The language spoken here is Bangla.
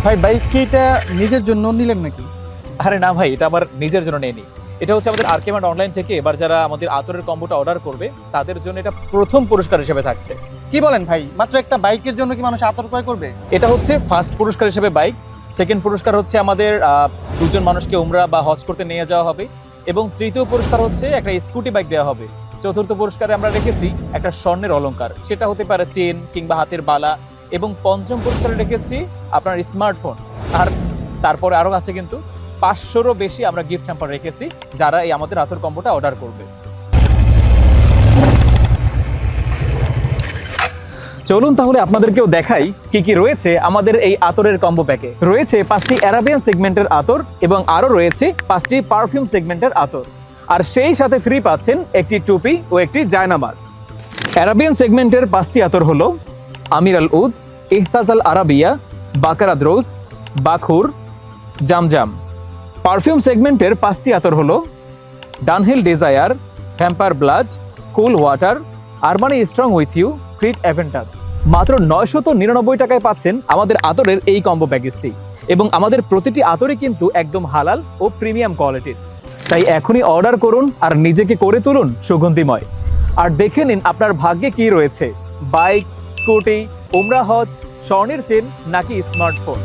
ভাই বাইক কি এটা নিজের জন্য নিলেন নাকি? আরে না ভাই, এটা আবার নিজের জন্য নেয়নি। এটা হচ্ছে আমাদের আরকেমার্ট অনলাইন থেকে এবার যারা আমাদের আতরের কম্বোটা অর্ডার করবে তাদের জন্য এটা প্রথম পুরস্কার হিসেবে থাকছে। কি বলেন ভাই, মাত্র একটা বাইকের জন্য কি মানুষ আতর ক্রয় করবে? এটা হচ্ছে ফার্স্ট পুরস্কার হিসেবে বাইক, সেকেন্ড পুরস্কার হচ্ছে আমাদের দুজন মানুষকে উমরা বা হজ করতে নিয়ে যাওয়া হবে, এবং তৃতীয় পুরস্কার হচ্ছে একটা স্কুটি বাইক দেওয়া হবে। চতুর্থ পুরস্কারে আমরা রেখেছি একটা স্বর্ণের অলংকার, সেটা হতে পারে চেন কিংবা হাতের বালা, এবং পঞ্চম পুরস্কারে রেখেছি আপনার স্মার্টফোন। আর তারপরে আরও আছে কিন্তু 500-রও বেশি আমরা গিফট হ্যাম্পার রেখেছি যারা এই আমাদের আতর কম্বোটা অর্ডার করবে। চলুন তাহলে আপনাদেরকেও দেখাই কি কি রয়েছে আমাদের এই আতরের কম্বো প্যাকে। রয়েছে 5টি অ্যারাবিয়ান সেগমেন্টের আতর এবং আরও রয়েছে 5টি পারফিউম সেগমেন্টের আতর, আর সেই সাথে ফ্রি পাচ্ছেন একটি টুপি ও একটি জায়নামাজ। অ্যারাবিয়ান সেগমেন্টের 5টি আতর হলো Amir Al Oud, Ihsas Al Arabia, Baccarat Rose, Bakhoor, Zamzam. Perfume সেগমেন্টের 5টি আতর হলো Dunhill Desire, Vampire Blood, Cool Water, Armani Strong With You, Creed Aventus. মাত্র 999 টাকায় পাচ্ছেন আমাদের আতরের এই কম্বো প্যাকেজটি, এবং আমাদের প্রতিটি আতরই কিন্তু একদম হালাল ও প্রিমিয়াম কোয়ালিটির। তাই এখনই অর্ডার করুন আর নিজেকে করে তুলুন সুগন্ধিময়। আর দেখে নিন আপনার ভাগ্যে কি রয়েছে, বাইক, স্কুটি, উমরা হজ, স্বর্ণের চেন নাকি স্মার্টফোন।